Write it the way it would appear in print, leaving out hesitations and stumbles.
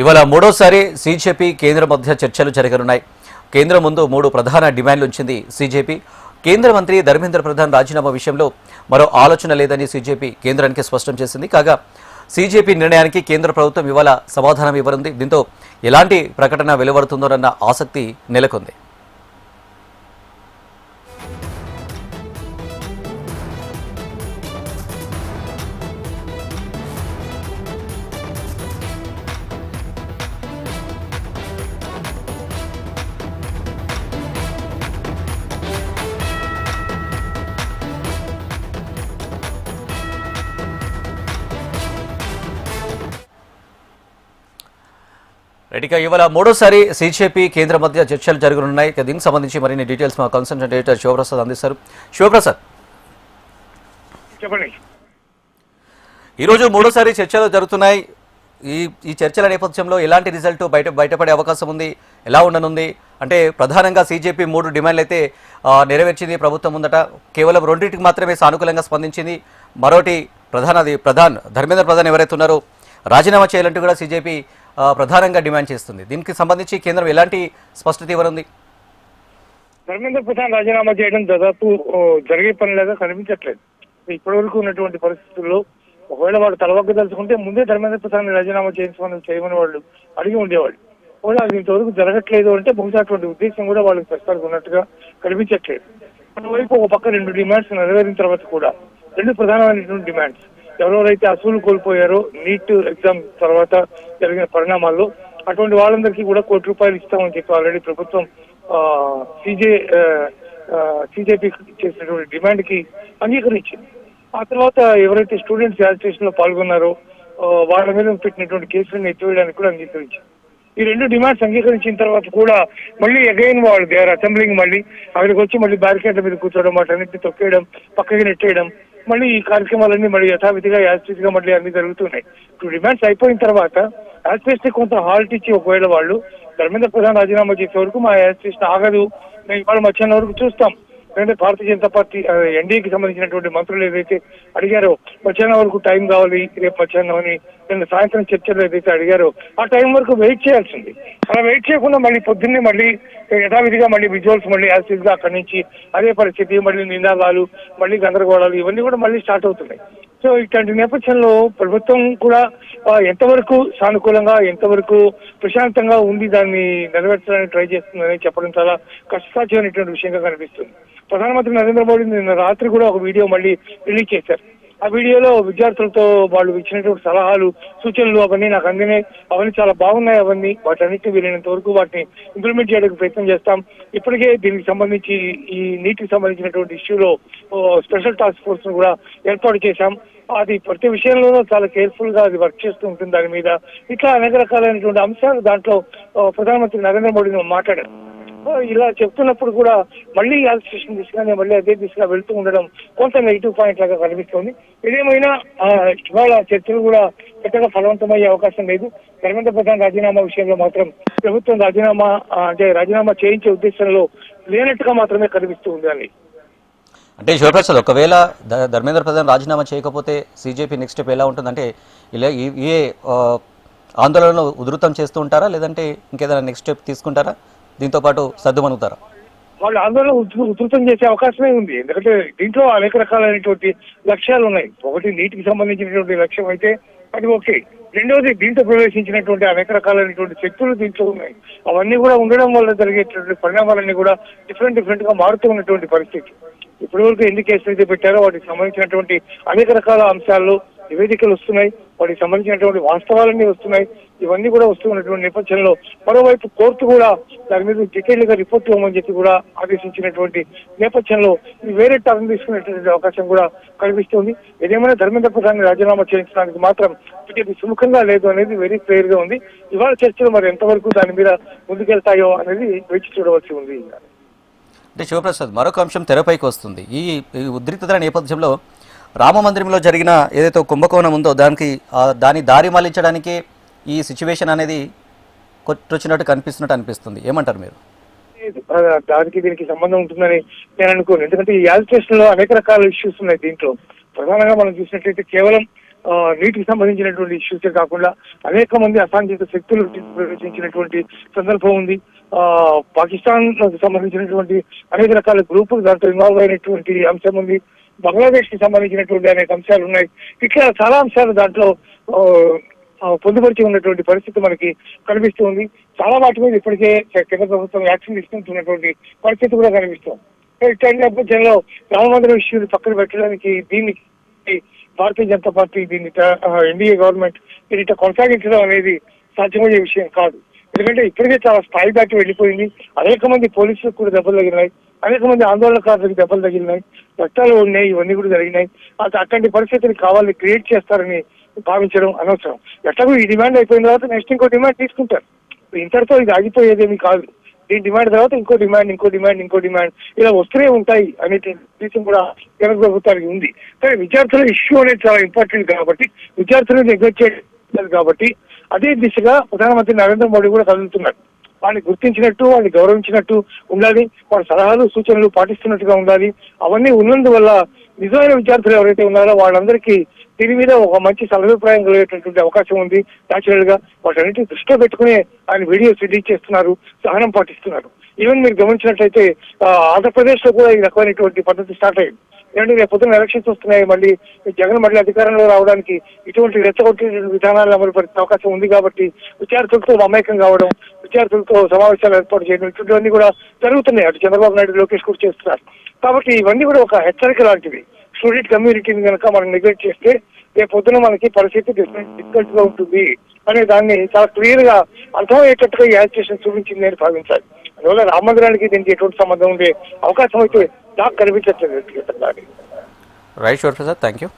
ఇవాళ మూడోసారి సీజేపీ కేంద్ర మధ్య చర్చలు జరగనున్నాయి. కేంద్రం ముందు 3 ప్రధాన డిమాండ్లు ఉంచింది సీజేపీ. కేంద్ర మంత్రి ధర్మేంద్ర ప్రధాన్ రాజీనామా విషయంలో మరో ఆలోచన లేదని సీజేపీ కేంద్రానికి స్పష్టం చేసింది. కాగా సీజేపీ నిర్ణయానికి కేంద్ర ప్రభుత్వం ఇవాళ సమాధానం ఇవ్వనుంది. దీంతో ఎలాంటి ప్రకటన వెలువడుతుందోనన్న ఆసక్తి నెలకొంది. రెడ్డిగా ఇవాళ మూడోసారి సీజేపీ కేంద్ర మధ్య చర్చలు జరగనున్నాయి. దీనికి సంబంధించి మరిన్ని డీటెయిల్స్ మా కన్సల్టెంట్ ఎడిటర్ శివప్రసాద్ అందిస్తారు. శివప్రసాద్, చెప్పండి. ఈరోజు మూడోసారి చర్చలు జరుగుతున్నాయి. ఈ చర్చల నేపథ్యంలో ఎలాంటి రిజల్ట్ బయటపడే అవకాశం ఉంది, ఎలా ఉండనుంది? అంటే ప్రధానంగా సీజేపీ 3 డిమాండ్లు అయితే నెరవేర్చింది ప్రభుత్వం ముందట. కేవలం 2టికి మాత్రమే సానుకూలంగా స్పందించింది. మరోటి ధర్మేంద్ర ప్రధాన్ ఎవరైతే ఉన్నారో రాజీనామా చేయాలంటూ కూడా సీజేపీ ప్రధానంగా డిమాండ్ చేస్తుంది. దీనికి సంబంధించి కేంద్రం ఎలాంటి స్పష్టత ఇవ్వనుంది? ధర్మేంద్ర ప్రధాన్ రాజీనామా చేయడం దాదాపు జరిగే పనిలాగా కనిపించట్లేదు. ఇప్పటివరకు ఉన్నటువంటి పరిస్థితుల్లో ఒకవేళ వాళ్ళు తలవగ్గదలుచుకుంటే ముందే ధర్మేంద్ర ప్రధాన్ రాజీనామా చేయమని వాళ్ళు అడిగి ఉండేవాళ్ళు. ఒకవేళ అది ఇంతవరకు జరగట్లేదు అంటే బహుశా అటువంటి ఉద్దేశం కూడా వాళ్ళకి ప్రస్తుతానికి కనిపించట్లేదు. మరోవైపు ఒక పక్క 2 డిమాండ్స్ నెరవేరిన తర్వాత కూడా 2 ప్రధానమైనటువంటి డిమాండ్స్ ఎవరెవరైతే అసూలు కోల్పోయారో నీట్ ఎగ్జామ్ తర్వాత జరిగిన పరిణామాల్లో అటువంటి వాళ్ళందరికీ కూడా ₹1 కోటి ఇస్తామని చెప్పి ఆల్రెడీ ప్రభుత్వం సీజేపీ చేసినటువంటి డిమాండ్ కి అంగీకరించింది. ఆ తర్వాత ఎవరైతే స్టూడెంట్స్ యాజిటేషన్ లో పాల్గొన్నారో వాళ్ళ మీద పెట్టినటువంటి కేసులను ఎత్తివేయడానికి కూడా అంగీకరించింది. ఈ 2 డిమాండ్స్ అంగీకరించిన తర్వాత కూడా మళ్ళీ అగైన్ వాళ్ళు దే ఆర్ అసెంబ్లింగ్, మళ్ళీ అక్కడికి వచ్చి మళ్ళీ బ్యారికేడ్ల మీద కూర్చోవడం, వాటన్నిటిని తొక్కేయడం, పక్కకి నెట్టేయడం, మళ్ళీ ఈ కార్యక్రమాలన్నీ మళ్ళీ యథావిధిగా యాజిటీస్గా మళ్ళీ అన్ని జరుగుతున్నాయి. 2 డిమాండ్స్ అయిపోయిన తర్వాత యాజిటీస్ కొంత హాల్ట్ ఇచ్చి ఒకవేళ వాళ్ళు ధర్మేంద్ర ప్రధాన్ రాజీనామా చేసే వరకు మా యాజిటీస్ ఆగదు, మేము ఇవాళ మధ్యాహ్నం వరకు చూస్తాం. ఎందుకంటే భారతీయ జనతా పార్టీ ఎన్డీఏకి సంబంధించినటువంటి మంత్రులు ఏదైతే అడిగారో మధ్యాహ్నం వరకు టైం కావాలి, రేపు మధ్యాహ్నం అని నిన్న సాయంత్రం చర్చలు ఏదైతే అడిగారో ఆ టైం వరకు వెయిట్ చేయాల్సింది. అలా వెయిట్ చేయకుండా మళ్ళీ పొద్దున్నే మళ్ళీ యథావిధిగా మళ్ళీ విజువల్స్ మళ్ళీ యాజిటీస్ గా అక్కడి నుంచి అదే పరిస్థితి, మళ్ళీ నినాదాలు, మళ్ళీ గందరగోళాలు ఇవన్నీ కూడా మళ్ళీ స్టార్ట్ అవుతున్నాయి. సో ఇట్లాంటి నేపథ్యంలో ప్రభుత్వం కూడా ఎంతవరకు సానుకూలంగా, ఎంతవరకు ప్రశాంతంగా ఉండి దాన్ని నెరవేర్చడానికి ట్రై చేస్తుందని చెప్పడం చాలా కష్టసాధ్యమైనటువంటి విషయంగా కనిపిస్తుంది. ప్రధానమంత్రి నరేంద్ర మోడీ నిన్న రాత్రి కూడా ఒక వీడియో మళ్ళీ రిలీజ్ చేశారు. ఆ వీడియోలో విద్యార్థులతో వాళ్ళు ఇచ్చినటువంటి సలహాలు, సూచనలు అవన్నీ నాకు అందినాయి, అవన్నీ చాలా బాగున్నాయి. అవన్నీ వాటన్నిటిని వీలైనంత వరకు వాటిని ఇంప్లిమెంట్ చేయడానికి ప్రయత్నం చేస్తాం. ఇప్పటికే దీనికి సంబంధించి ఈ నీటికి సంబంధించినటువంటి ఇష్యూలో స్పెషల్ టాస్క్ ఫోర్స్ ను కూడా ఏర్పాటు చేశాం. అది ప్రతి విషయంలోనూ చాలా కేర్ఫుల్ గా అది వర్క్ చేస్తూ ఉంటుంది. దాని మీద ఇట్లా అనేక రకాలైనటువంటి అంశాలు దాంట్లో ప్రధానమంత్రి నరేంద్ర మోడీ మాట్లాడారు. ఇలా చెప్తున్నప్పుడు కూడా మళ్ళీ యాజిటేషన్ దిశగానే మళ్ళీ అదే దిశగా వెళ్తూ ఉండడం కొంత నెగిటివ్ పాయింట్ లాగా కనిపిస్తోంది. ఏదేమైనా ఇవాళ చర్చలు కూడా పెద్దగా ఫలవంతమయ్యే అవకాశం లేదు. ధర్మేంద్ర ప్రధాన్ రాజీనామా విషయంలో మాత్రం ప్రభుత్వం రాజీనామా చేయించే ఉద్దేశంలో లేనట్టుగా మాత్రమే కనిపిస్తూ ఉంది. అని అంటే శివప్రసాద్, ఒకవేళ ధర్మేంద్ర ప్రధాన్ రాజీనామా చేయకపోతే సీజేపీ నెక్స్ట్ స్టెప్ ఎలా ఉంటుందంటే ఇలా ఏ ఆందోళనలు ఉధృతం చేస్తూ ఉంటారా, లేదంటే ఇంకేదైనా నెక్స్ట్ స్టెప్ తీసుకుంటారా, దీంతో పాటు సర్దుమనుగుతారా? వాళ్ళు ఆందోళన ఉధృతం చేసే అవకాశమే ఉంది. ఎందుకంటే దీంట్లో అనేక రకాలైనటువంటి లక్ష్యాలు ఉన్నాయి. ఒకటి నీటికి సంబంధించినటువంటి లక్ష్యం అయితే అది ఓకే. రెండవది దీంట్లో ప్రవేశించినటువంటి అనేక రకాలైనటువంటి శక్తులు దీంట్లో ఉన్నాయి. అవన్నీ కూడా ఉండడం వల్ల జరిగేటువంటి పరిణామాలన్నీ కూడా డిఫరెంట్ గా మారుతూ ఉన్నటువంటి పరిస్థితి. ఇప్పటివరకు ఎన్ని కేసులు అయితే పెట్టారో వాటికి సంబంధించినటువంటి అనేక రకాల అంశాల్లో నివేదికలు వస్తున్నాయి, వాటికి సంబంధించినటువంటి వాస్తవాలన్నీ వస్తున్నాయి. ఇవన్నీ కూడా వస్తున్నటువంటి నేపథ్యంలో మరోవైపు కోర్టు కూడా దాని మీద డీటెయిల్గా రిపోర్ట్ ఇవ్వమని చెప్పి కూడా ఆదేశించినటువంటి నేపథ్యంలో వేరే టర్న్ తీసుకునేటువంటి అవకాశం కూడా కనిపిస్తుంది. ఏదేమైనా ధర్మేంద్ర ప్రధాన్ రాజీనామా చేయించడానికి మాత్రం బీజేపీ సుముఖంగా లేదు అనేది వెరీ క్లియర్ గా ఉంది. ఇవాళ చర్చలు మరి ఎంతవరకు దాని మీద ముందుకెళ్తాయో అనేది వేచి చూడవలసి ఉంది. అంటే శివప్రసాద్, మరొక అంశం తెరపైకి వస్తుంది. ఈ ఉద్రిక్తత నేపథ్యంలో రామ మందిరంలో జరిగిన ఏదైతే కుంభకోణం ఉందో దాని దారి మళ్లించడానికి ఈ సిచ్యువేషన్ అనేది కొట్టొచ్చినట్టు అనిపిస్తుంది. ఏమంటారు మీరు? దానికి దీనికి సంబంధం ఉంటుందని నేను అనుకోను. ఎందుకంటే ఈ యాజిటేషన్ లో అనేక రకాల ఇష్యూస్ ఉన్నాయి. దీంట్లో ప్రధానంగా మనం చూసినట్లయితే కేవలం నీటికి సంబంధించినటువంటి ఇష్యూస్ కాకుండా అనేక మంది అసాంఘిక శక్తులు ప్రవేశించినటువంటి సందర్భం ఉంది. పాకిస్తాన్ సంబంధించినటువంటి అనేక రకాల గ్రూపులు దాంట్లో ఇన్వాల్వ్ అయినటువంటి అంశం ఉంది. బంగ్లాదేశ్ కి సంబంధించినటువంటి అనేక అంశాలు ఉన్నాయి. ఇట్లా చాలా అంశాలు దాంట్లో పొందుపరిచి ఉన్నటువంటి పరిస్థితి మనకి కనిపిస్తుంది. చాలా వాటి మీద ఇప్పటికే కేంద్ర ప్రభుత్వం యాక్షన్ తీసుకుంటున్నటువంటి పరిస్థితి కూడా కనిపిస్తుంది. ఇట్లాంటి నేపథ్యంలో రామమందిరం ఇష్యూని పక్కన పెట్టడానికి దీన్ని భారతీయ జనతా పార్టీ దీన్ని ఎన్డీఏ గవర్నమెంట్ దీన్ని కొనసాగించడం అనేది సాధ్యమయ్యే విషయం కాదు. ఎందుకంటే ఇప్పటికే చాలా స్థాయి దాటి వెళ్ళిపోయింది. అనేక మంది పోలీసులకు కూడా దెబ్బలు తగిలినాయి, అనేక మంది ఆందోళనకారులకు దెబ్బలు తగిలినాయి, చట్టాలు ఉన్నాయి, ఇవన్నీ కూడా జరిగినాయి. అట్లాంటి పరిస్థితిని కావాలని క్రియేట్ చేస్తారని భావించడం అనవసరం. ఎట్లాగో ఈ డిమాండ్ అయిపోయిన తర్వాత నెక్స్ట్ ఇంకో డిమాండ్ తీసుకుంటారు. ఇంతటితో ఇది ఆగిపోయేదేమీ కాదు. ఈ డిమాండ్ తర్వాత ఇంకో డిమాండ్ ఇలా వస్తూనే ఉంటాయి అనే ఉద్దేశం కూడా కేంద్ర ప్రభుత్వానికి ఉంది. కానీ విద్యార్థుల ఇష్యూ అనేది చాలా ఇంపార్టెంట్ కాబట్టి, విద్యార్థులను నెగ్లెక్ట్ చేయలేదు కాబట్టి అదే దిశగా ప్రధానమంత్రి నరేంద్ర మోడీ కూడా కదులుతున్నారు. వాళ్ళని గుర్తించినట్టు, వాళ్ళని గౌరవించినట్టు ఉండాలి, వాళ్ళ సలహాలు సూచనలు పాటిస్తున్నట్టుగా ఉండాలి. అవన్నీ ఉన్నందువల్ల నిజమైన విద్యార్థులు ఎవరైతే ఉన్నారో వాళ్ళందరికీ దీని మీద ఒక మంచి సదభిప్రాయం కలిగేటటువంటి అవకాశం ఉంది. న్యాచురల్ గా వాటన్నిటిని దృష్టిలో పెట్టుకునే ఆయన వీడియోస్ రిలీజ్ చేస్తున్నారు, సహనం పాటిస్తున్నారు. ఈవెన్ మీరు గమనించినట్లయితే ఆంధ్రప్రదేశ్ లో కూడా ఈ రకమైనటువంటి పద్ధతి స్టార్ట్ అయింది. ఎందుకంటే రేపు పొద్దున్న ఎలక్షన్స్ వస్తున్నాయి, మళ్ళీ జగన్ మళ్ళీ అధికారంలో రావడానికి ఇటువంటి రెచ్చగొట్టే విధానాలు అమలు పరిచే అవకాశం ఉంది. కాబట్టి విద్యార్థులతో మమేకం కావడం, విద్యార్థులతో సమావేశాలు ఏర్పాటు చేయడం ఇటువంటివన్నీ కూడా జరుగుతున్నాయి. అటు చంద్రబాబు నాయుడు, లోకేష్ కూడా చేస్తున్నారు. కాబట్టి ఇవన్నీ కూడా ఒక హెచ్చరిక లాంటివి. స్టూడెంట్ కమ్యూనిటీని కనుక మనం నెగ్లెక్ట్ చేస్తే రేపు పొద్దున మనకి పరిస్థితి డిఫికల్ట్ గా ఉంటుంది అనే దాన్ని చాలా క్లియర్ గా అర్థమయ్యేటట్టుగా ఈ యాజిటేషన్ చూపించింది అని భావించాలి. అందువల్ల రామ మందిరానికి దీనికి ఎటువంటి సంబంధం ఉండే అవకాశం అయితే నాకు కనిపించట్లేదు వ్యక్తిగతంగా. Right, sure Prasad, thank you.